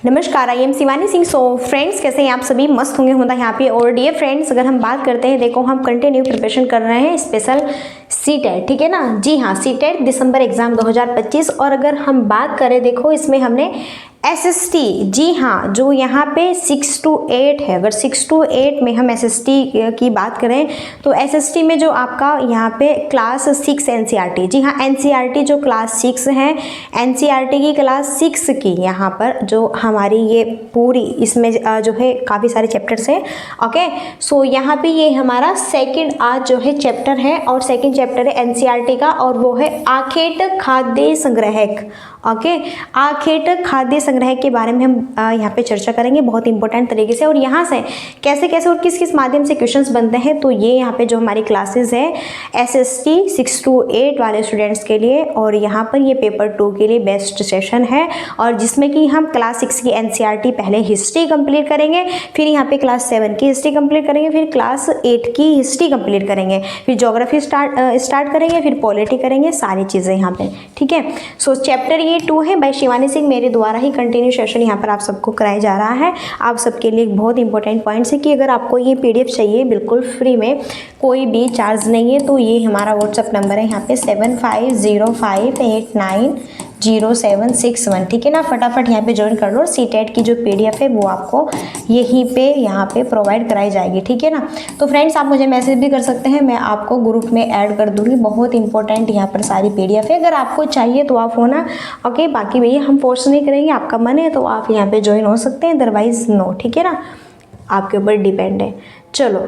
नमस्कार, I am Shivani Singh. So friends, कैसे हैं आप सभी? मस्त होंगे होता है यहाँ पे। और डियर फ्रेंड्स, अगर हम बात करते हैं, देखो हम कंटिन्यू प्रिपरेशन कर रहे हैं स्पेशल सीटेट, ठीक है ना? जी हाँ, सीटेट दिसंबर एग्जाम 2025। और अगर हम बात करें, देखो इसमें हमने SST, जी हाँ, जो यहाँ पे 6 to 8 है, अगर 6 to 8 में हम SST की बात करें तो SST में जो आपका यहाँ पे क्लास 6 NCERT, जी हाँ NCERT जो क्लास 6 है, NCERT की क्लास 6 की यहाँ पर जो हमारी ये पूरी इसमें जो है काफ़ी सारे चैप्टर्स हैं। ओके, सो यहाँ पे ये हमारा सेकंड आज जो है चैप्टर है, और सेकंड चैप्टर है NCERT का, और वो है आखेट खाद्य संग्रहक। ओके, आखेट खाद्य संग्रह के बारे में हम यहाँ पे चर्चा करेंगे बहुत इंपॉर्टेंट तरीके से। और यहाँ से कैसे कैसे और किस किस माध्यम से क्वेश्चंस बनते हैं, तो ये यहाँ पे जो हमारी क्लासेस है SST 6 to 8 वाले स्टूडेंट्स के लिए, और यहाँ पर ये पेपर 2 के लिए बेस्ट सेशन है, और जिसमें कि हम क्लास 6 की NCERT पहले हिस्ट्री कंप्लीट करेंगे, फिर यहाँ पे क्लास 7 की हिस्ट्री कंप्लीट करेंगे, फिर क्लास 8 की हिस्ट्री कंप्लीट करेंगे, फिर ज्योग्राफी स्टार्ट करेंगे, फिर पॉलिटी करेंगे, सारी चीज़ें यहाँ पे, ठीक है। सो चैप्टर 2 है बाय शिवानी सिंह, मेरे द्वारा ही कंटिन्यू सेशन यहाँ पर आप सबको कराया जा रहा है। आप सबके लिए एक बहुत इंपॉर्टेंट पॉइंट्स है कि अगर आपको ये PDF चाहिए बिल्कुल फ्री में, कोई भी चार्ज नहीं है, तो ये हमारा व्हाट्सअप नंबर है यहाँ पे 7505890761, ठीक है ना? फटाफट यहाँ पे ज्वाइन कर लो। सीटेट की जो PDF है वो आपको यहीं पे यहाँ पे प्रोवाइड कराई जाएगी, ठीक है ना? तो फ्रेंड्स, आप मुझे मैसेज भी कर सकते हैं, मैं आपको ग्रुप में ऐड कर दूँगी। बहुत इंपॉर्टेंट यहाँ पर सारी PDF है, अगर आपको चाहिए तो आप होना। ओके, बाकी भैया हम फोर्स नहीं करेंगे, आपका मन है तो आप यहाँ पे ज्वाइन हो सकते हैं, अदरवाइज नो, ठीक है ना? आपके ऊपर डिपेंड है। चलो,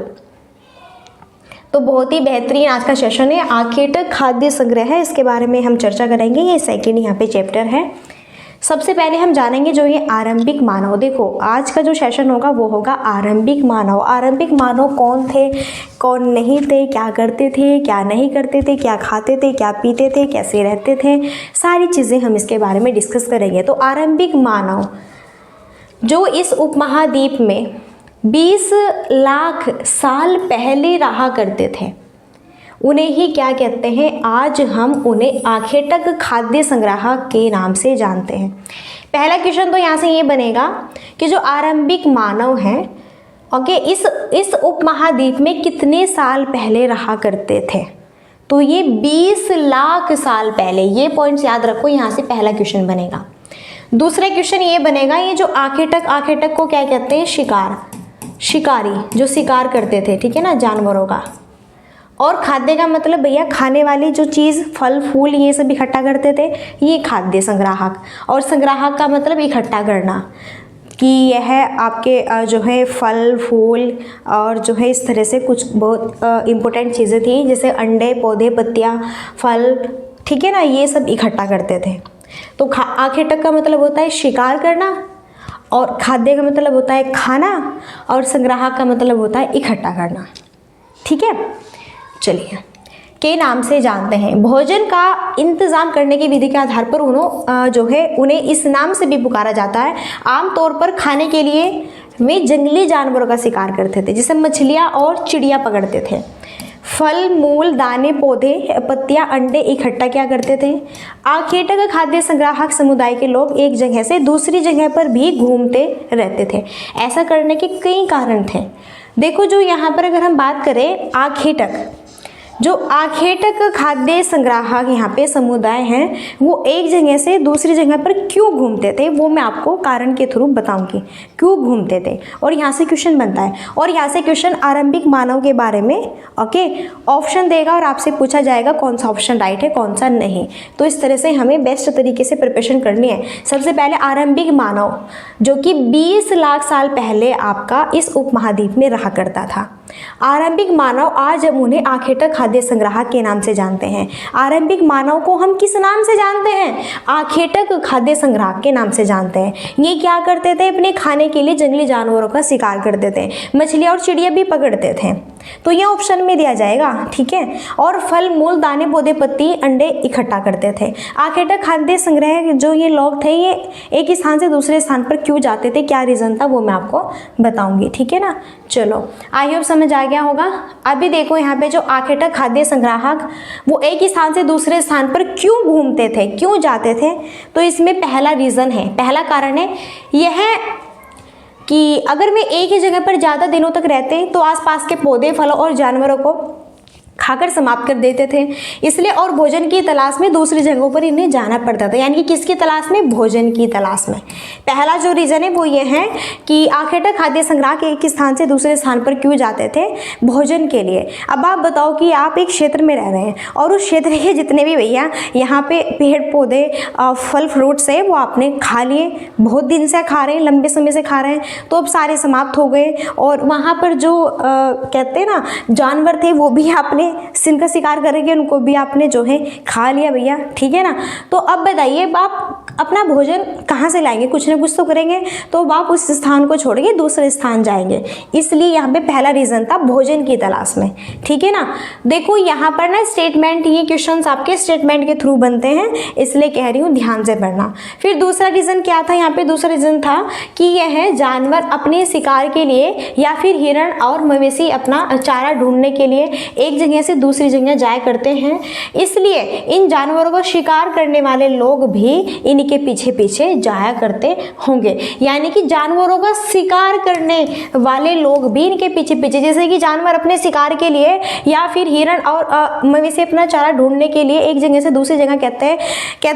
तो बहुत ही बेहतरीन आज का सेशन है, आखेट खाद्य संग्रह है, इसके बारे में हम चर्चा करेंगे। ये सेकंड यहाँ पे चैप्टर है। सबसे पहले हम जानेंगे जो ये आरंभिक मानव। देखो आज का जो सेशन होगा वो होगा आरंभिक मानव। आरंभिक मानव कौन थे, कौन नहीं थे, क्या करते थे, क्या नहीं करते थे, क्या खाते थे, क्या पीते थे, कैसे रहते थे, सारी चीज़ें हम इसके बारे में डिस्कस करेंगे। तो आरंभिक मानव जो इस उपमहाद्वीप में 20 लाख साल पहले रहा करते थे, उन्हें ही क्या कहते हैं? आज हम उन्हें आखेटक खाद्य संग्राहक के नाम से जानते हैं। पहला क्वेश्चन तो यहाँ से ये बनेगा कि जो आरंभिक मानव हैं, ओके, इस उपमहाद्वीप में कितने साल पहले रहा करते थे? तो ये 20 लाख साल पहले, ये पॉइंट्स याद रखो, यहाँ से पहला क्वेश्चन बनेगा। दूसरा क्वेश्चन ये बनेगा, ये जो आखेटक को क्या कहते हैं? शिकारी, जो शिकार करते थे, ठीक है ना, जानवरों का। और खाद्य का मतलब भैया खाने वाली जो चीज़, फल फूल ये सब इकट्ठा करते थे, ये खाद्य संग्राहक। और संग्राहक का मतलब इकट्ठा करना, कि यह आपके जो है फल फूल और जो है इस तरह से कुछ बहुत इम्पोर्टेंट चीज़ें थी, जैसे अंडे, पौधे, पत्तियाँ, फल, ठीक है ना, ये सब इकट्ठा करते थे। तो आखेटक का मतलब होता है शिकार करना, और खाद्य का मतलब होता है खाना, और संग्राहक का मतलब होता है इकट्ठा करना, ठीक है। चलिए, के नाम से जानते हैं। भोजन का इंतजाम करने की विधि के आधार पर उन्हें इस नाम से भी पुकारा जाता है। आमतौर पर खाने के लिए वे जंगली जानवरों का शिकार करते थे, जैसे मछलियाँ और चिड़िया पकड़ते थे। फल मूल, दाने, पौधे, पत्तियां, अंडे इकट्ठा क्या करते थे? आखेटक खाद्य संग्राहक समुदाय के लोग एक जगह से दूसरी जगह पर भी घूमते रहते थे। ऐसा करने के कई कारण थे। देखो, जो यहाँ पर अगर हम बात करें आखेटक खाद्य संग्राहक यहाँ पे समुदाय हैं, वो एक जगह से दूसरी जगह पर क्यों घूमते थे, वो मैं आपको कारण के थ्रू बताऊंगी क्यों घूमते थे। और यहाँ से क्वेश्चन बनता है, और यहाँ से क्वेश्चन आरंभिक मानव के बारे में, ओके, ऑप्शन देगा और आपसे पूछा जाएगा कौन सा ऑप्शन राइट है, कौन सा नहीं। तो इस तरह से हमें बेस्ट तरीके से प्रिपरेशन करनी है। सबसे पहले आरंभिक मानव जो कि 20 लाख साल पहले आपका इस उपमहाद्वीप में रहा करता था। आरंभिक मानव आज हम उन्हें आखेटक खाद्य संग्राहक के नाम से जानते हैं। आरंभिक मानव को हम किस नाम से जानते हैं? आखेटक खाद्य संग्राहक के नाम से जानते हैं। ये क्या करते थे? अपने खाने के लिए जंगली जानवरों का शिकार करते थे, मछलियाँ और चिड़िया भी पकड़ते थे। तो ये ऑप्शन में दिया जाएगा, ठीक है। और फल, मूल, दाने, पौधे, पत्ती, अंडे इकट्ठा करते थे। आखेटक खाद्य संग्रह जो ये लोग थे ये एक स्थान से दूसरे स्थान पर क्यों जाते थे, क्या रीज़न था वो मैं आपको बताऊंगी, ठीक है ना। चलो आई होप समझ आ गया होगा। अभी देखो यहाँ पे जो आखेटक खाद्य संग्राहक वो एक स्थान से दूसरे स्थान पर क्यों घूमते थे, क्यों जाते थे, तो इसमें पहला रीज़न है, पहला कारण है यह कि अगर वे एक ही जगह पर ज़्यादा दिनों तक रहते तो आसपास के पौधे, फलों और जानवरों को खाकर समाप्त कर देते थे, इसलिए और भोजन की तलाश में दूसरी जगहों पर इन्हें जाना पड़ता था। यानी कि किसकी तलाश में, भोजन की तलाश में। पहला जो रीज़न है वो ये है कि आखेटक खाद्य संग्रह के एक स्थान से दूसरे स्थान पर क्यों जाते थे, भोजन के लिए। अब आप बताओ कि आप एक क्षेत्र में रह रहे हैं और उस क्षेत्र के जितने भी भैया यहाँ पे पेड़ पौधे, फल फ्रूट्स है वो आपने खा लिए, बहुत दिन से खा रहे हैं, लंबे समय से खा रहे हैं, तो अब सारे समाप्त हो गए। और वहाँ पर जो कहते हैं ना जानवर थे वो भी आपने जिनका शिकार करेंगे उनको भी आपने जो है खा लिया भैया, ठीक है ना। तो अब बताइए आप अपना भोजन कहाँ से लाएंगे, कुछ ना कुछ तो करेंगे, तो आप उस स्थान को छोड़ेंगे दूसरे स्थान जाएंगे। इसलिए यहाँ पे पहला रीज़न था भोजन की तलाश में, ठीक है ना। देखो यहाँ पर ना स्टेटमेंट, ये क्वेश्चंस आपके स्टेटमेंट के थ्रू बनते हैं, इसलिए कह रही हूँ ध्यान से पढ़ना। फिर दूसरा रीज़न क्या था, यहाँ पे दूसरा रीज़न था कि यह जानवर अपने शिकार के लिए या फिर हिरण और मवेशी अपना चारा ढूंढने के लिए एक जगह से दूसरी जगह जाया करते हैं, इसलिए इन जानवरों को शिकार करने वाले लोग भी इनके पीछे पीछे जाया करते होंगे। यानी कि जानवरों का शिकार करने वाले लोग भी इनके पीछे पीछे, जैसे कि जानवर अपने शिकार के लिए या फिर हिरण और मवेशी अपना चारा ढूंढने के लिए एक जगह से दूसरी जगह कहते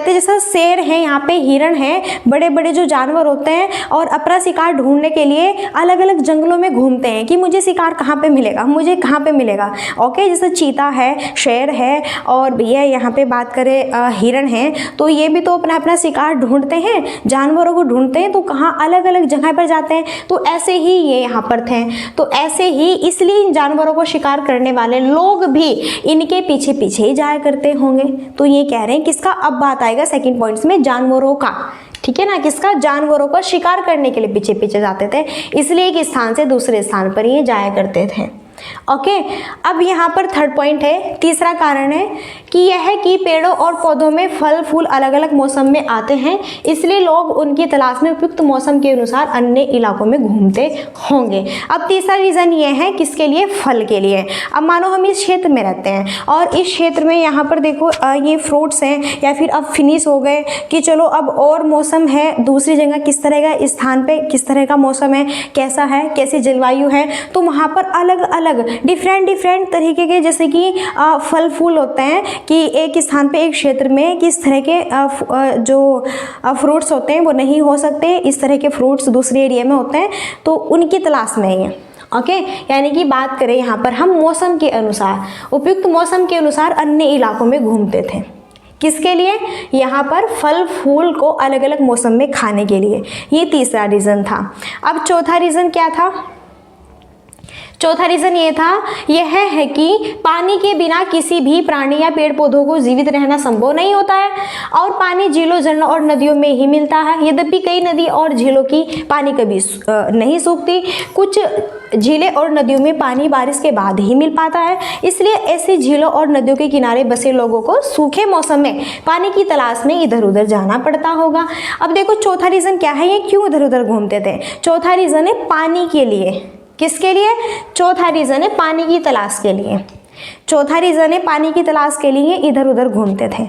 जैसा शेर है, यहाँ पे हिरण है, बड़े बड़े जो जानवर होते हैं और अपना शिकार ढूंढने के लिए अलग अलग जंगलों में घूमते हैं कि मुझे शिकार कहाँ पे मिलेगा, मुझे कहाँ पे मिलेगा। ओके, जैसे चीता है, शेर है और भैया यहाँ पे बात करें हिरण है, तो ये भी तो अपना अपना शिकार ढूंढते हैं, जानवरों को ढूंढते हैं, तो कहाँ अलग अलग जगह पर जाते हैं। तो ऐसे ही ये यहाँ पर थे, तो ऐसे ही इसलिए इन जानवरों को शिकार करने वाले लोग भी इनके पीछे पीछे ही जाया करते होंगे। तो ये कह रहे हैं किसका, अब बात आएगा सेकंड पॉइंट्स में, जानवरों का, ठीक है ना, किसका, जानवरों का शिकार करने के लिए पीछे पीछे जाते थे, इसलिए एक स्थान से दूसरे स्थान पर ये जाया करते थे। ओके, अब यहाँ पर थर्ड पॉइंट है, तीसरा कारण है कि यह है कि पेड़ों और पौधों में फल फूल अलग अलग मौसम में आते हैं, इसलिए लोग उनकी तलाश में उपयुक्त मौसम के अनुसार अन्य इलाकों में घूमते होंगे। अब तीसरा रीज़न ये है किसके लिए, फल के लिए। अब मानो हम इस क्षेत्र में रहते हैं और इस क्षेत्र में यहाँ पर देखो ये फ्रूट्स हैं या फिर अब फिनिश हो गए कि चलो अब और मौसम है दूसरी जगह, किस तरह का स्थान पे किस तरह का मौसम है, कैसा है, कैसी जलवायु है, तो वहाँ पर अलग अलग डिफरेंट तरीके के जैसे कि फल फूल होते हैं कि एक स्थान पे एक क्षेत्र में किस तरह के जो फ्रूट्स होते हैं वो नहीं हो सकते, इस तरह के फ्रूट्स दूसरे एरिया में होते हैं, तो उनकी तलाश में है। ओके, यानी कि बात करें यहाँ पर हम मौसम के अनुसार, उपयुक्त मौसम के अनुसार अन्य इलाकों में घूमते थे, किसके लिए, यहाँ पर फल फूल को अलग अलग मौसम में खाने के लिए। ये तीसरा रीज़न था। अब चौथा रीज़न क्या था, चौथा रीज़न ये था, यह है कि पानी के बिना किसी भी प्राणी या पेड़ पौधों को जीवित रहना संभव नहीं होता है और पानी झीलों, झरनों और नदियों में ही मिलता है। यद्यपि कई नदी और झीलों की पानी कभी नहीं सूखती, कुछ झीलें और नदियों में पानी बारिश के बाद ही मिल पाता है, इसलिए ऐसी झीलों और नदियों के किनारे बसे लोगों को सूखे मौसम में पानी की तलाश में इधर उधर जाना पड़ता होगा। अब देखो चौथा रीज़न क्या है, ये क्यों इधर उधर घूमते थे। चौथा रीज़न है पानी के लिए, किसके लिए, चौथा रीज़न है पानी की तलाश के लिए। चौथा रीज़न है पानी की तलाश के लिए इधर उधर घूमते थे।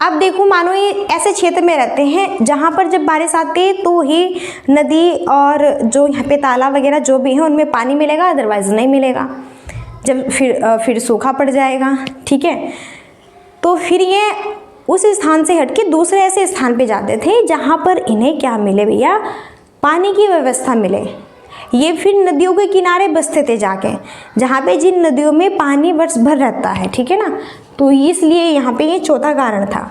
अब देखो मानो ये ऐसे क्षेत्र में रहते हैं जहाँ पर जब बारिश आती है तो ही नदी और जो यहाँ पे तालाब वगैरह जो भी हैं उनमें पानी मिलेगा, अदरवाइज नहीं मिलेगा, जब फिर सूखा पड़ जाएगा, ठीक है। तो फिर ये उस स्थान से हट के दूसरे ऐसे स्थान पे जाते थे जहाँ पर इन्हें क्या मिले भैया, पानी की व्यवस्था मिले। ये फिर नदियों के किनारे बसते थे जाके, जहाँ पे जिन नदियों में पानी वर्ष भर रहता है, ठीक है ना। तो इसलिए यहाँ पे ये चौथा कारण था।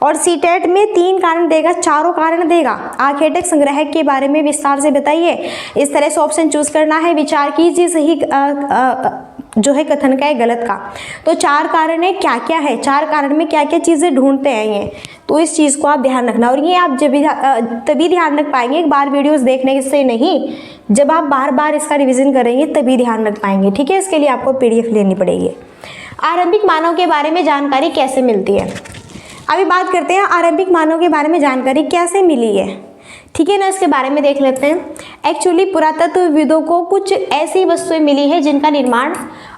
और सीटेट में 3 कारण देगा, चारों कारण देगा। आखेटक संग्रह के बारे में विस्तार से बताइए, इस तरह से ऑप्शन चूज करना है, विचार कीजिए, सही जो है कथन का है गलत का। तो 4 कारण है, क्या क्या है, 4 कारण में क्या क्या चीज़ें ढूंढते हैं ये, तो इस चीज़ को आप ध्यान रखना। और ये आप तभी ध्यान रख पाएंगे, एक बार वीडियोस देखने से नहीं, जब आप बार बार इसका रिवीजन करेंगे तभी ध्यान रख पाएंगे, ठीक है। इसके लिए आपको PDF लेनी पड़ेगी। आरंभिक मानव के बारे में जानकारी कैसे मिलती है, अभी बात करते हैं आरंभिक मानव के बारे में जानकारी कैसे मिली है, ठीक है ना, इसके बारे में देख लेते हैं। एक्चुअली पुरातत्वविदों को कुछ ऐसी वस्तुएं मिली है जिनका निर्माण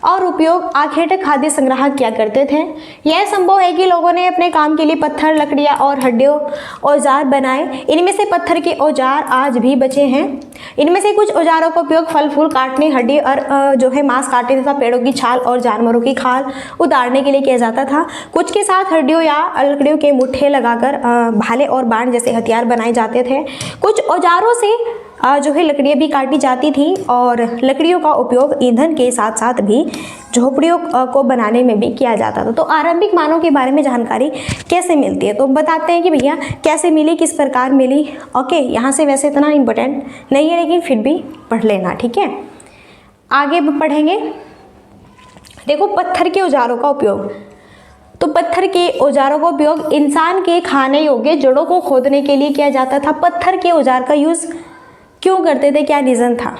और उपयोग आखेट खाद्य संग्राहक किया करते थे। यह संभव है कि लोगों ने अपने काम के लिए पत्थर, लकड़ियां और हड्डियों औजार बनाए। इनमें से पत्थर के औजार आज भी बचे हैं। इनमें से कुछ औजारों का उपयोग फल फूल काटने, हड्डी और जो है मांस काटने तथा पेड़ों की छाल और जानवरों की खाल उतारने के लिए किया जाता था। कुछ के साथ हड्डियों या लकड़ियों के मुट्ठे लगाकर भाले और बाण जैसे हथियार बनाए जाते थे। कुछ औजारों से जो है लकड़ियाँ भी काटी जाती थी और लकड़ियों का उपयोग ईंधन के साथ साथ भी झोपड़ियों को बनाने में भी किया जाता था। तो आरंभिक मानव के बारे में जानकारी कैसे मिलती है, तो बताते हैं कि भैया कैसे मिली, किस प्रकार मिली। ओके, यहाँ से वैसे इतना इम्पोर्टेंट नहीं है लेकिन फिर भी पढ़ लेना, ठीक है। आगे पढ़ेंगे, देखो पत्थर के औजारों का उपयोग। तो पत्थर के औजारों का उपयोग इंसान के खाने योग्य जड़ों को खोदने के लिए किया जाता था। पत्थर के औजार का यूज़ क्यों करते थे, क्या रीज़न था,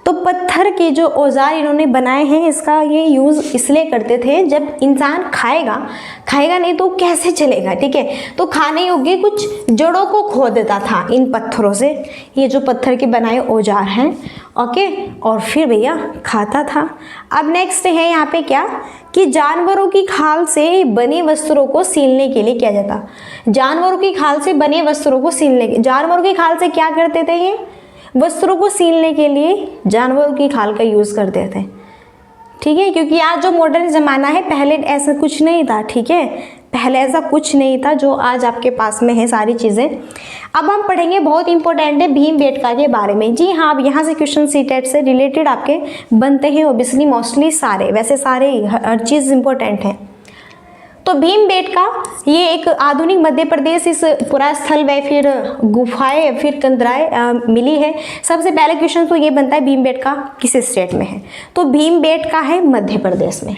तो पत्थर के जो औजार इन्होंने बनाए हैं इसका ये यूज़ इसलिए करते थे, जब इंसान खाएगा नहीं तो कैसे चलेगा, ठीक है। तो खाने योग्य कुछ जड़ों को खोद देता था इन पत्थरों से, ये जो पत्थर के बनाए औजार हैं, ओके, और फिर भैया खाता था। अब नेक्स्ट है यहाँ पे क्या कि जानवरों की खाल से बने वस्त्रों को सीलने के लिए किया जाता। जानवरों की खाल से बने वस्त्रों को सीलने, जानवरों की खाल से क्या करते थे, ये वस्त्रों को सीलने के लिए जानवरों की खाल का यूज़ करते थे, ठीक है। क्योंकि आज जो मॉडर्न ज़माना है, पहले ऐसा कुछ नहीं था, ठीक है, पहले ऐसा कुछ नहीं था जो आज आपके पास में है सारी चीज़ें। अब हम पढ़ेंगे, बहुत इंपॉर्टेंट है, भीमबेटका के बारे में। जी हाँ, अब यहाँ से क्वेश्चन सीटेट से रिलेटेड आपके बनते हैं ओबियसली, मोस्टली सारे, वैसे सारे हर चीज़ इंपॉर्टेंट है। तो भीमबेटका ये एक आधुनिक मध्य प्रदेश, इस पुरास्थल व फिर गुफाएं फिर कंदराएं मिली है। सबसे पहले क्वेश्चन तो ये बनता है भीमबेटका किस स्टेट में है, तो भीमबेटका है मध्य प्रदेश में।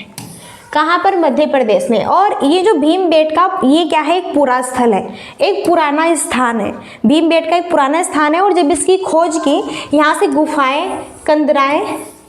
कहाँ पर, मध्य प्रदेश में। और ये जो भीमबेटका ये क्या है, एक पुरास्थल है, एक पुराना स्थान है। भीमबेटका एक पुराना स्थान है और जब इसकी खोज की, यहाँ से गुफाएं, कंदराएं,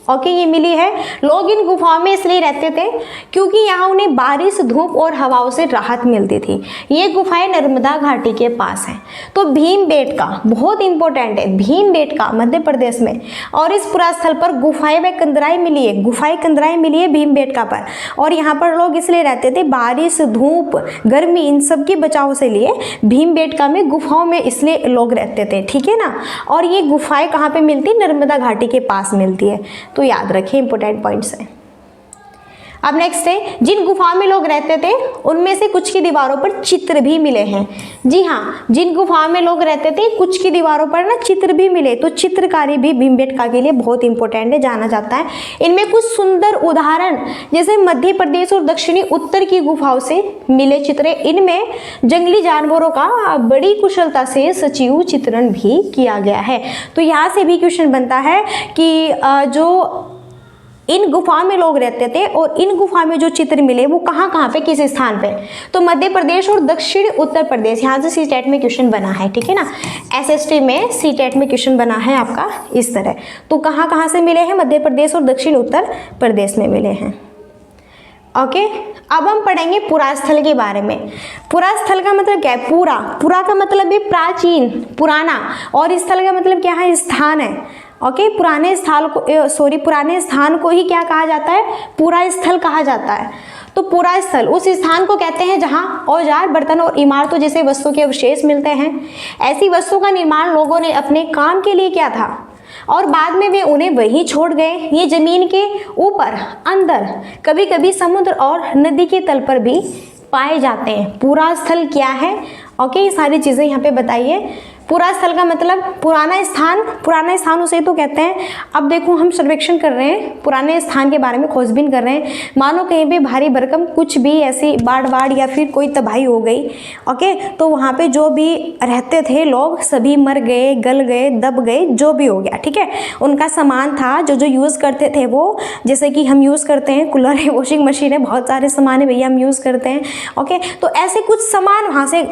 ओके, ये मिली है। लोग इन गुफाओं में इसलिए रहते थे क्योंकि यहाँ उन्हें बारिश, धूप और हवाओं से राहत मिलती थी। ये गुफाएं नर्मदा घाटी के पास हैं। तो भीमबेटका बहुत इंपॉर्टेंट है, भीमबेटका मध्य प्रदेश में, और इस पुरास्थल पर गुफाएं व कंदराएं मिली है, गुफाएं कंदराएं मिली है भीमबेटका पर। और यहाँ पर लोग इसलिए रहते थे, बारिश, धूप, गर्मी, इन सब के बचाव से लिए भीमबेटका में गुफाओं में इसलिए लोग रहते थे, ठीक है ना। और ये गुफाएं कहाँ पे मिलती, नर्मदा घाटी के पास मिलती है, तो याद रखें, इंपॉर्टेंट पॉइंट्स हैं। अब नेक्स्ट है, जिन गुफाओं में लोग रहते थे उनमें से कुछ की दीवारों पर चित्र भी मिले हैं। जी हाँ, जिन गुफाओं में लोग रहते थे कुछ की दीवारों पर ना चित्र भी मिले, तो चित्रकारी भी भीमबेटका के लिए बहुत इंपॉर्टेंट है, जाना जाता है। इनमें कुछ सुंदर उदाहरण जैसे मध्य प्रदेश और दक्षिणी उत्तर की गुफाओं से मिले चित्र, इनमें जंगली जानवरों का बड़ी कुशलता से सजीव चित्रण भी किया गया है। तो यहाँ से भी क्वेश्चन बनता है कि जो इन गुफाओं में लोग रहते थे और इन गुफा में जो चित्र मिले वो कहाँ कहाँ पे, किस स्थान पे, तो मध्य प्रदेश और दक्षिण उत्तर प्रदेश। यहाँ से सीटेट में क्वेश्चन बना है, ठीक है ना, एसएसटी में सीटेट में क्वेश्चन बना है आपका इस तरह। तो कहाँ कहाँ से मिले हैं, मध्य प्रदेश और दक्षिण उत्तर प्रदेश में मिले हैं, ओके। अब हम पढ़ेंगे पुरास्थल के बारे में। पुरास्थल का मतलब क्या है, पूरा का मतलब है प्राचीन, पुराना, और स्थल का मतलब क्या है, स्थान है, ओके। पुराने स्थान को ही क्या कहा जाता है, पूरा स्थल कहा जाता है। तो पूरा स्थल उस स्थान को कहते हैं जहाँ औजार, बर्तन और इमारतों जैसे वस्तु के अवशेष मिलते हैं। ऐसी वस्तु का निर्माण लोगों ने अपने काम के लिए किया था और बाद में वे उन्हें वहीं छोड़ गए। ये जमीन के ऊपर, अंदर, कभी कभी समुद्र और नदी के तल पर भी पाए जाते हैं। पूरा स्थल क्या है, ओके, ये सारी चीज़ें यहाँ पे बताइए। पूरा स्थल का मतलब पुराना स्थान उसे तो कहते हैं। अब देखो हम सर्वेक्षण कर रहे हैं, पुराने स्थान के बारे में खोजबीन कर रहे हैं। मानो कहीं पे भारी भरकम कुछ भी ऐसी बाढ़ या फिर कोई तबाही हो गई, ओके, तो वहाँ पे जो भी रहते थे लोग सभी मर गए, गल गए, दब गए, जो भी हो गया, ठीक है। उनका सामान था जो यूज़ करते थे वो, जैसे कि हम यूज़ करते हैं कूलर है, वॉशिंग मशीन है, बहुत सारे सामान है भैया हम यूज़ करते हैं, ओके। तो ऐसे कुछ सामान वहाँ से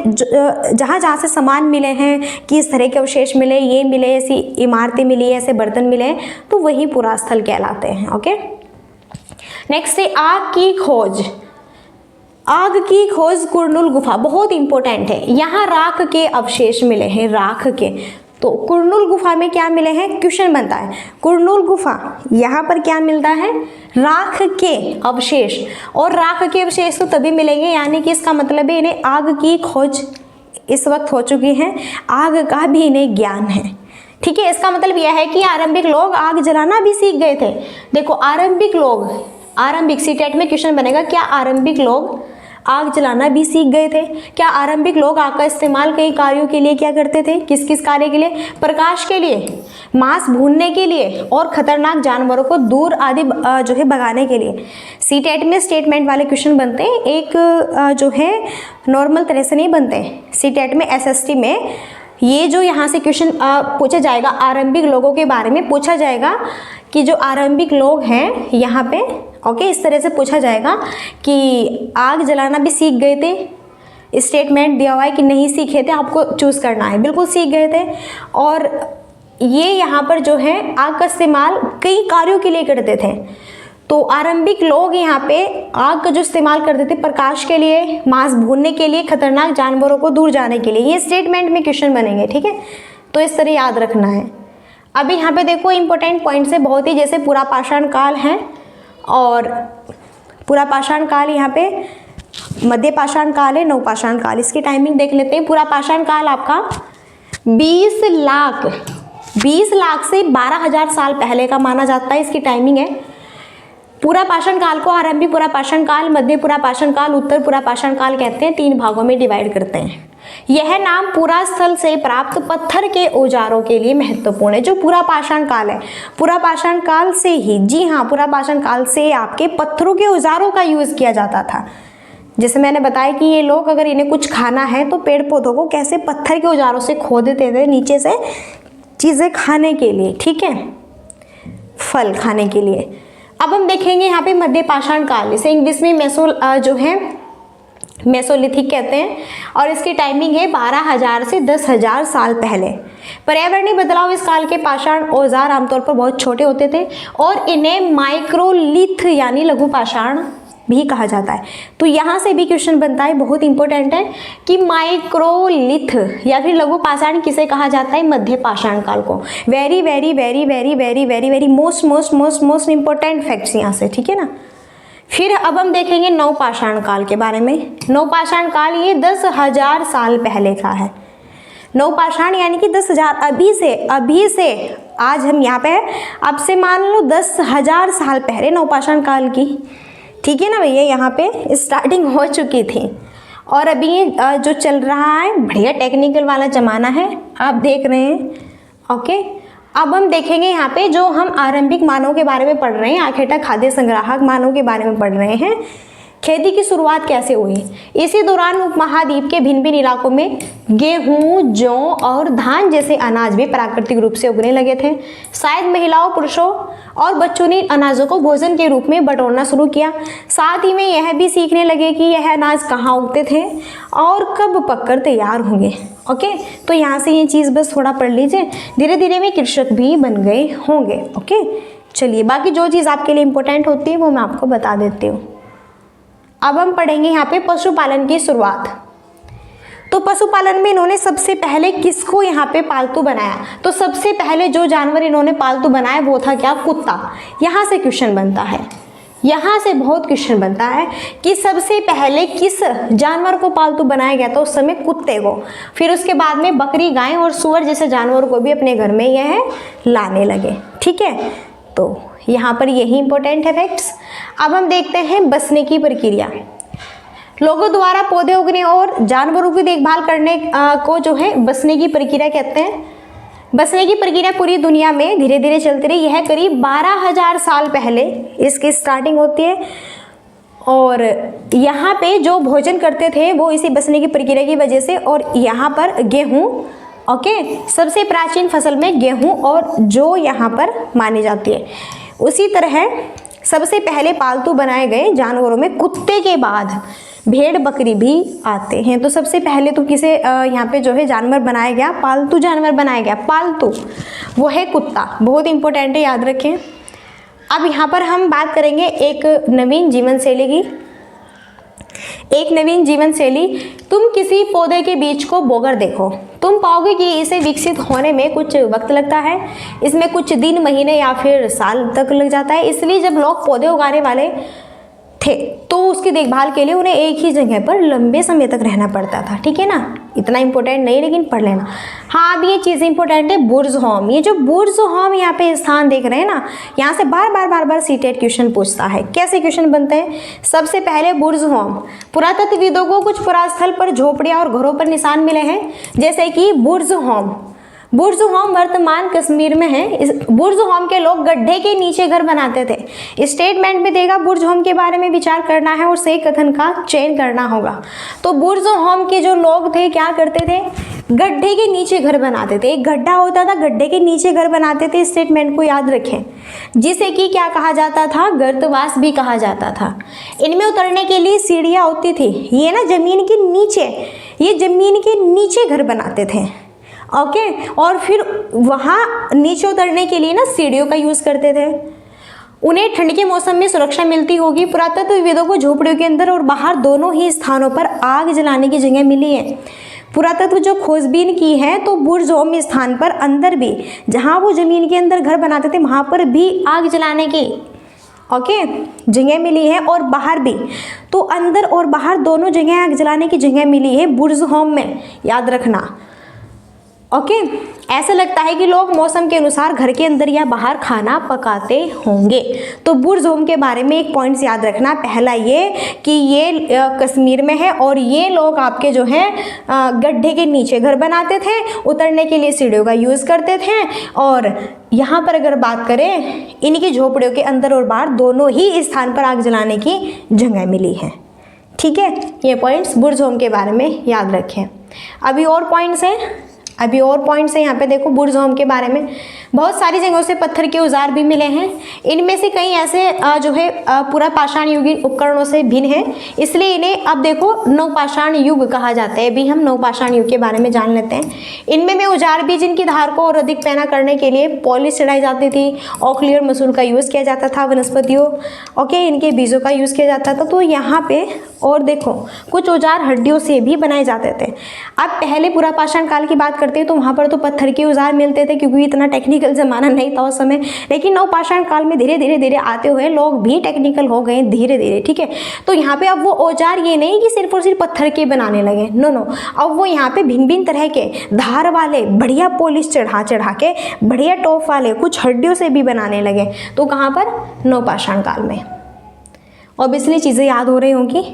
जहाँ से सामान मिले हैं, किस तरह के अवशेष मिले, ये मिले, ऐसी इमारतें मिली, ऐसे बर्तन मिले, तो वही पूरा स्थल कहलाते हैं, ओके। नेक्स्ट है आग की खोज। आग की खोज कुरनूल गुफा बहुत इंपॉर्टेंट है। यहाँ राख के अवशेष मिले हैं, राख के। तो कुरनूल गुफा में क्या मिले हैं, क्वेश्चन बनता है। कुरनूल गुफा यहाँ पर क्या मिलता है, राख के अवशेष। और राख के अवशेष तो तभी मिलेंगे, यानी कि इसका मतलब है इन्हें आग की खोज इस वक्त हो चुकी है, आग का भी इन्हें ज्ञान है, ठीक है। इसका मतलब यह है कि आरंभिक लोग आग जलाना भी सीख गए थे। देखो आरंभिक लोग, आरंभिक सीटेट में क्वेश्चन बनेगा, क्या आरंभिक लोग आग जलाना भी सीख गए थे? क्या आरंभिक लोग आग का इस्तेमाल कई कार्यों के लिए क्या करते थे? किस किस कार्य के लिए? प्रकाश के लिए, मांस भूनने के लिए और खतरनाक जानवरों को दूर आदि जो है भगाने के लिए। सीटेट में स्टेटमेंट वाले क्वेश्चन बनते हैं, एक जो है नॉर्मल तरह से नहीं बनते। सीटेट में एसएसटी में ये जो यहाँ से क्वेश्चन पूछा जाएगा, आरंभिक लोगों के बारे में पूछा जाएगा कि जो आरंभिक लोग हैं यहाँ पे, ओके, इस तरह से पूछा जाएगा कि आग जलाना भी सीख गए थे। स्टेटमेंट दिया हुआ है कि नहीं सीखे थे, आपको चूज़ करना है। बिल्कुल सीख गए थे। और ये यहाँ पर जो है आग का इस्तेमाल कई कार्यों के लिए करते थे। तो आरंभिक लोग यहाँ पे आग का जो इस्तेमाल करते थे प्रकाश के लिए, मांस भूनने के लिए, खतरनाक जानवरों को दूर जाने के लिए। ये स्टेटमेंट में क्वेश्चन बनेंगे, ठीक है। तो इस तरह याद रखना है। अभी यहाँ पे देखो इंपॉर्टेंट पॉइंट्स है बहुत ही, जैसे पूरा पाषाण काल है, और पूरा पाषाण काल यहाँ पे मध्य पाषाण काल है, नवपाषाण काल। इसकी टाइमिंग देख लेते हैं। पूरा पाषाण काल आपका 20 लाख से 12,000 साल पहले का माना जाता है। इसकी टाइमिंग है। पूरा पाषाण काल को आरंभिक पूरा पाषाण काल, मध्य पूरा पाषाण काल, उत्तर पूरा पाषाण काल कहते हैं। 3 भागों में डिवाइड करते हैं। यह नाम पूरा स्थल से प्राप्त पत्थर के औजारों के लिए महत्वपूर्ण है। जो पूरा पाषाण काल है, पूरा पाषाण काल से ही, जी हाँ, पूरा पाषाण काल से आपके पत्थरों के औजारों का यूज किया जाता था। जैसे मैंने बताया कि ये लोग अगर इन्हें कुछ खाना है तो पेड़ पौधों को कैसे पत्थर के औजारों से खोदते थे नीचे से चीजें खाने के लिए, ठीक है, फल खाने के लिए। अब हम देखेंगे यहाँ पे मध्य पाषाण काल, इसे इंग्लिश में जो है मेसोलिथिक कहते हैं, और इसकी टाइमिंग है 12,000 से 10,000 साल पहले। पर्यावरणीय बदलाव इस काल के पाषाण औजार आमतौर पर बहुत छोटे होते थे और इन्हें माइक्रोलिथ यानी लघु पाषाण भी कहा जाता है। तो यहाँ से भी क्वेश्चन बनता है, बहुत इंपॉर्टेंट है, कि माइक्रोलिथ या फिर लघु पाषाण किसे कहा जाता है? मध्य पाषाण काल को। Very very very very very very very most important facts यहाँ से, ठीक है ना। फिर अब हम देखेंगे नवपाषाण काल के बारे में। नवपाषाण काल ये 10,000 साल पहले का है। नवपाषाण यानी कि 10,000, अभी से आज हम यहाँ पे, अब से मान लो 10,000 साल पहले नवपाषाण काल की, ठीक है ना भैया। यहाँ पे स्टार्टिंग हो चुकी थी और अभी ये जो चल रहा है बढ़िया टेक्निकल वाला जमाना है, आप देख रहे हैं, ओके। अब हम देखेंगे यहाँ पे जो हम आरंभिक मानव के बारे में पढ़ रहे हैं, आखेटा खाद्य संग्राहक मानव के बारे में पढ़ रहे हैं। खेती की शुरुआत कैसे हुई? इसी दौरान उपमहाद्वीप के भिन्न भिन्न इलाकों में गेहूं, जौ और धान जैसे अनाज भी प्राकृतिक रूप से उगने लगे थे। शायद महिलाओं, पुरुषों और बच्चों ने अनाजों को भोजन के रूप में बटोरना शुरू किया। साथ ही में यह भी सीखने लगे कि यह अनाज कहाँ उगते थे और कब पककर तैयार होंगे, ओके। तो यहाँ से ये चीज़ बस थोड़ा पढ़ लीजिए। धीरे धीरे में कृषक भी बन गए होंगे, ओके। चलिए, बाकी जो चीज़ आपके लिए इम्पोर्टेंट होती है वो मैं आपको बता देती हूँ। अब हम पढ़ेंगे यहाँ पे पशुपालन की शुरुआत। तो पशुपालन में इन्होंने सबसे पहले किसको यहाँ पे पालतू बनाया? तो सबसे पहले जो जानवर इन्होंने पालतू बनाया वो था क्या? कुत्ता। यहाँ से क्वेश्चन बनता है, यहाँ से बहुत क्वेश्चन बनता है कि सबसे पहले किस जानवर को पालतू बनाया गया? तो उस समय कुत्ते को। फिर उसके बाद में बकरी, गाय और सूअर जैसे जानवरों को भी अपने घर में यह लाने लगे, ठीक है। तो यहाँ पर यही इंपॉर्टेंट है फैक्ट्स। अब हम देखते हैं बसने की प्रक्रिया। लोगों द्वारा पौधे उगने और जानवरों की देखभाल करने को जो है बसने की प्रक्रिया कहते हैं। बसने की प्रक्रिया पूरी दुनिया में धीरे धीरे चलती रही। यह करीब 12,000 साल पहले इसकी स्टार्टिंग होती है और यहाँ पे जो भोजन करते थे वो इसी बसने की प्रक्रिया की वजह से। और यहाँ पर गेहूँ, ओके, सबसे प्राचीन फसल में गेहूँ और जौ यहाँ पर मानी जाती है। उसी तरह सबसे पहले पालतू बनाए गए जानवरों में कुत्ते के बाद भेड़ बकरी भी आते हैं। तो सबसे पहले तो किसे यहाँ पे जो है जानवर बनाया गया, पालतू जानवर बनाया गया, पालतू, वो है कुत्ता। बहुत इंपॉर्टेंट है, याद रखें। अब यहाँ पर हम बात करेंगे एक नवीन जीवन शैली की। एक नवीन जीवन शैली, तुम किसी पौधे के बीज को बोकर देखो, तुम पाओगे कि इसे विकसित होने में कुछ वक्त लगता है। इसमें कुछ दिन, महीने या फिर साल तक लग जाता है। इसलिए जब लोग पौधे उगाने वाले थे तो उसकी देखभाल के लिए उन्हें एक ही जगह पर लंबे समय तक रहना पड़ता था। ठीक है ना, इतना इंपॉर्टेंट नहीं लेकिन पढ़ लेना। हाँ, अब ये चीज़ इंपॉर्टेंट है, बुर्ज होम। ये जो बुर्ज होम यहाँ पे स्थान देख रहे हैं ना, यहाँ से बार बार सीटेट क्वेश्चन पूछता है। कैसे क्वेश्चन बनते हैं? सबसे पहले बुर्ज होम, पुरातत्वविदों को कुछ पुरास्थल पर झोपड़ियाँ और घरों पर निशान मिले हैं, जैसे कि बुर्ज होम। बुर्ज होम वर्तमान कश्मीर में है। इस बुर्ज होम के लोग गड्ढे के नीचे घर बनाते थे। स्टेटमेंट में देगा बुर्ज होम के बारे में विचार करना है और सही कथन का चयन करना होगा। तो बुर्ज होम के जो लोग थे क्या करते थे? गड्ढे के नीचे घर बनाते थे। एक गड्ढा होता था, गड्ढे के नीचे घर बनाते थे। स्टेटमेंट को याद रखें, जिसे कि क्या कहा जाता था? गर्तवास भी कहा जाता था। इनमें उतरने के लिए सीढ़ियाँ होती थी। ये ना जमीन के नीचे, ये जमीन के नीचे घर बनाते थे, ओके। और फिर वहाँ नीचे उतरने के लिए ना सीढ़ियों का यूज़ करते थे। उन्हें ठंड के मौसम में सुरक्षा मिलती होगी। पुरातत्वविदों को झोपड़ियों के अंदर और बाहर दोनों ही स्थानों पर आग जलाने की जगह मिली है। पुरातत्व जो खोजबीन की है तो बुर्ज होम स्थान पर अंदर भी, जहाँ वो जमीन के अंदर घर बनाते थे वहाँ पर भी आग जलाने की, ओके, जगह मिली है। और बाहर भी, तो अंदर और बाहर दोनों जगह आग जलाने की जगह मिली है बुर्ज होम में, याद रखना, ओके। ऐसा लगता है कि लोग मौसम के अनुसार घर के अंदर या बाहर खाना पकाते होंगे। तो बुर्ज होम के बारे में एक पॉइंट्स याद रखना। पहला ये कि ये कश्मीर में है और ये लोग आपके जो है गड्ढे के नीचे घर बनाते थे, उतरने के लिए सीढ़ियों का यूज़ करते थे। और यहाँ पर अगर बात करें, इनकी झोपड़ियों के अंदर और बाहर दोनों ही स्थान पर आग जलाने की जगह मिली है। ठीक है, ये पॉइंट्स बुर्ज होम के बारे में याद रखें। अभी और पॉइंट्स हैं, यहाँ पे देखो बुर्ज होम के बारे में बहुत सारी जगहों से पत्थर के औजार भी मिले हैं। इनमें से कई ऐसे जो है पूरा पाषाण युगीन उपकरणों से भिन्न है, इसलिए इन्हें अब देखो नवपाषाण युग कहा जाता है। अभी हम नवपाषाण युग के बारे में जान लेते हैं। इनमें में औजार भी जिनकी धार को और अधिक पैना करने के लिए पॉलिश चढ़ाई जाती थी, औखली और मसूल का यूज़ किया जाता था, वनस्पतियों, ओके, इनके बीजों का यूज़ किया जाता था। तो यहाँ पे और देखो कुछ औजार हड्डियों से भी बनाए जाते थे। अब पहले पूरा पाषाण काल की बात करते हैं तो वहाँ पर तो पत्थर के औजार मिलते थे क्योंकि इतना टेक्निकल ज़माना नहीं था उस समय। लेकिन नवपाषाण काल में धीरे धीरे आते हुए लोग भी टेक्निकल हो गए धीरे धीरे। ठीक है, तो यहाँ पे अब वो औजार ये नहीं कि सिर्फ और सिर्फ पत्थर के बनाने लगे, नो, अब वो यहाँ पे भिन्न भिन्न तरह के धार वाले बढ़िया पॉलिश चढ़ा के बढ़िया टॉप वाले कुछ हड्डियों से भी बनाने लगे। तो कहाँ पर? नवपाषाण काल में। ऑब्वियसली चीज़ें याद हो रही होंगी।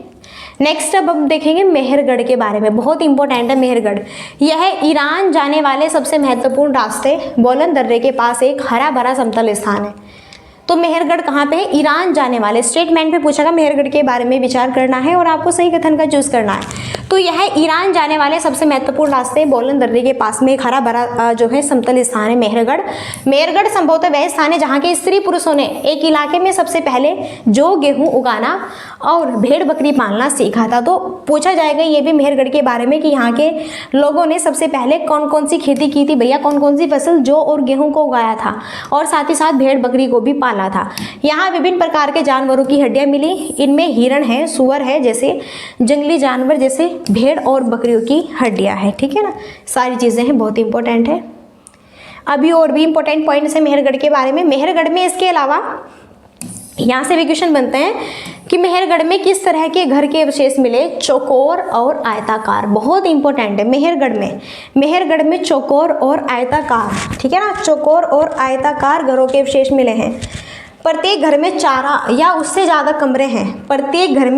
नेक्स्ट अब हम देखेंगे मेहरगढ़ के बारे में। बहुत इंपॉर्टेंट है मेहरगढ़। यह ईरान जाने वाले सबसे महत्वपूर्ण रास्ते बोलन दर्रे के पास एक हरा भरा समतल स्थान है। तो मेहरगढ़ कहाँ पे है? ईरान जाने वाले। स्टेटमेंट में पूछा मेहरगढ़ के बारे में विचार करना है और आपको सही कथन का चूज करना है। तो यह ईरान जाने वाले सबसे महत्वपूर्ण रास्ते बोलन दर्रे के पास में एक हरा भरा जो है समतल स्थान है मेहरगढ़। मेहरगढ़ संभवतः वह स्थान है जहाँ के स्त्री पुरुषों ने एक इलाके में सबसे पहले जो गेहूं उगाना और भेड़ बकरी पालना सीखा था। तो पूछा जाएगा ये भी मेहरगढ़ के बारे में कि यहाँ के लोगों ने सबसे पहले कौन कौन सी खेती की थी भैया, कौन कौन सी फसल जौ और गेहूं को उगाया था और साथ ही साथ भेड़ बकरी को भी पाला था। यहाँ विभिन्न प्रकार के जानवरों की हड्डियां मिली। इनमें हिरण है, सुअर है, जैसे जंगली जानवर जैसे भेड़ और बकरियों की हड्डियां हैं। ठीक है ना, सारी चीज़ें हैं, बहुत इंपॉर्टेंट है। अभी और भी इंपॉर्टेंट पॉइंट्स है मेहरगढ़ के बारे में। मेहरगढ़ में इसके अलावा यहाँ से भी क्वेश्चन बनते हैं कि मेहरगढ़ में किस तरह के घर के अवशेष मिले? चौकोर और आयताकार। बहुत इंपॉर्टेंट है मेहरगढ़ में चौकोर और आयताकार, ठीक है ना, चौकोर और आयताकार घरों के अवशेष मिले हैं। प्रत्येक घर में 4 या उससे ज़्यादा कमरे हैं, प्रत्येक घर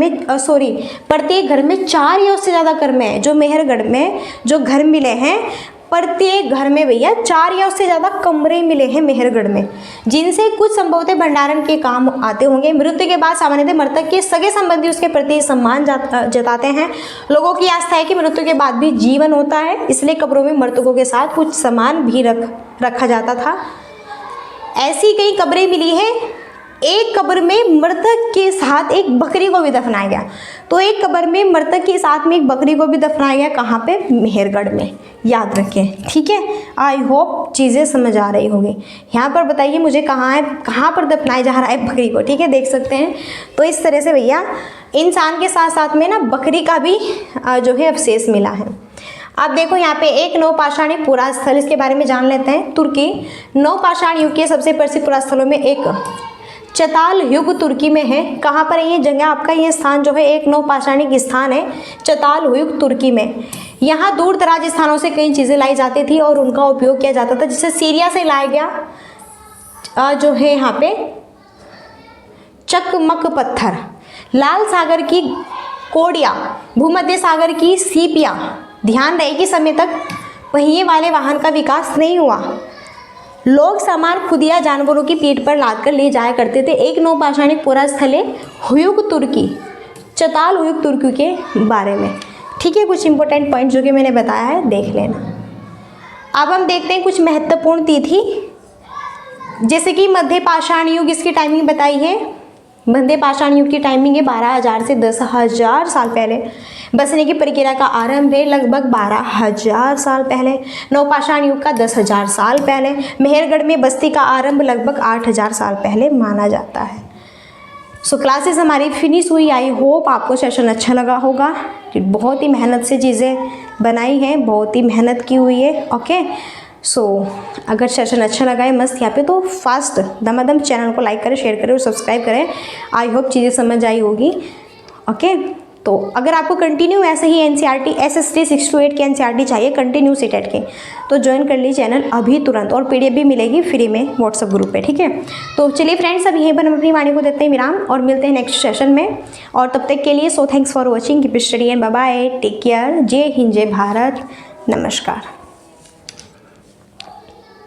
में 4 या उससे ज़्यादा कमरे हैं। जो मेहरगढ़ में जो घर मिले हैं, प्रत्येक घर में भैया 4 या उससे ज़्यादा कमरे मिले हैं मेहरगढ़ में, जिनसे कुछ संभवतः भंडारण के काम आते होंगे। मृत्यु के बाद सामान्यतः मृतक के सगे संबंधी उसके प्रति सम्मान जताते हैं। लोगों की आस्था है कि मृत्यु के बाद भी जीवन होता है, इसलिए कब्रों में मृतकों के साथ कुछ सामान भी रखा जाता था। ऐसी कई कब्रें मिली हैं। एक कब्र में मृतक के साथ एक बकरी को भी दफनाया गया। तो एक कब्र में मृतक के साथ में एक बकरी को भी दफनाया गया। कहाँ पे? मेहरगढ़ में। याद रखें, ठीक है। आई होप चीज़ें समझ आ रही होगी। यहाँ पर बताइए मुझे कहाँ पर दफनाया जा रहा है बकरी को, ठीक है, देख सकते हैं। तो इस तरह से भैया इंसान के साथ साथ में ना बकरी का भी जो है अवशेष मिला है। अब देखो यहाँ पे एक नवपाषाणी पुरास्थल, इसके बारे में जान लेते हैं। तुर्की नवपाषाण युग के सबसे प्रसिद्ध पुरास्थलों में एक चताल युग तुर्की में है। कहाँ पर है ये जगह? आपका ये स्थान जो है एक नवपाषाणिक स्थान है, चताल युग तुर्की में। यहाँ दूर दराज स्थानों से कई चीज़ें लाई जाती थी और उनका उपयोग किया जाता था। जिसे सीरिया से लाया गया जो है यहाँ पे चकमक पत्थर, लाल सागर की कोड़िया, भूमध्य सागर की सीपिया। ध्यान रहे कि समय तक पहिए वाले वाहन का विकास नहीं हुआ। लोग सामान खुद या जानवरों की पीठ पर लाद कर ले जाया करते थे। एक नवपाषाणिक पुरास्थल हुयुग तुर्की, चताल हुयुग तुर्की के बारे में, ठीक है। कुछ इंपॉर्टेंट पॉइंट जो कि मैंने बताया है देख लेना। अब हम देखते हैं कुछ महत्वपूर्ण तिथि, जैसे कि मध्य पाषाण युग, इसकी टाइमिंग बताई है। मध्य पाषाण युग की टाइमिंग है 12,000 से 10,000 साल पहले। बसने की प्रक्रिया का आरंभ है लगभग 12,000 साल पहले। नवपाषाण युग का 10,000 साल पहले। मेहरगढ़ में बस्ती का आरंभ लगभग 8,000 साल पहले माना जाता है। सो क्लासेस हमारी फिनिश हुई। आई होप आपको सेशन अच्छा लगा होगा। बहुत ही मेहनत से चीज़ें बनाई हैं, बहुत ही मेहनत की हुई है। ओके, सो अगर सेशन अच्छा लगा है मस्त यहाँ पे, तो फास्ट दमादम चैनल को लाइक करें, शेयर करें और सब्सक्राइब करें। आई होप चीज़ें समझ आई होगी। ओके, तो अगर आपको कंटिन्यू ऐसे ही एनसीईआरटी SST 6 to 8 के एनसीईआरटी चाहिए कंटिन्यू सीटेट के, तो ज्वाइन कर लीजिए चैनल अभी तुरंत, और PDF भी मिलेगी फ्री में व्हाट्सअप ग्रुप पे, ठीक है। तो चलिए फ्रेंड्स, अब यहीं पर हम अपनी वाणी को देते हैं विराम और मिलते हैं नेक्स्ट सेशन में। और तब तक के लिए so thanks for watching, keep study and bye bye, take care. जय हिंद, जय भारत, नमस्कार।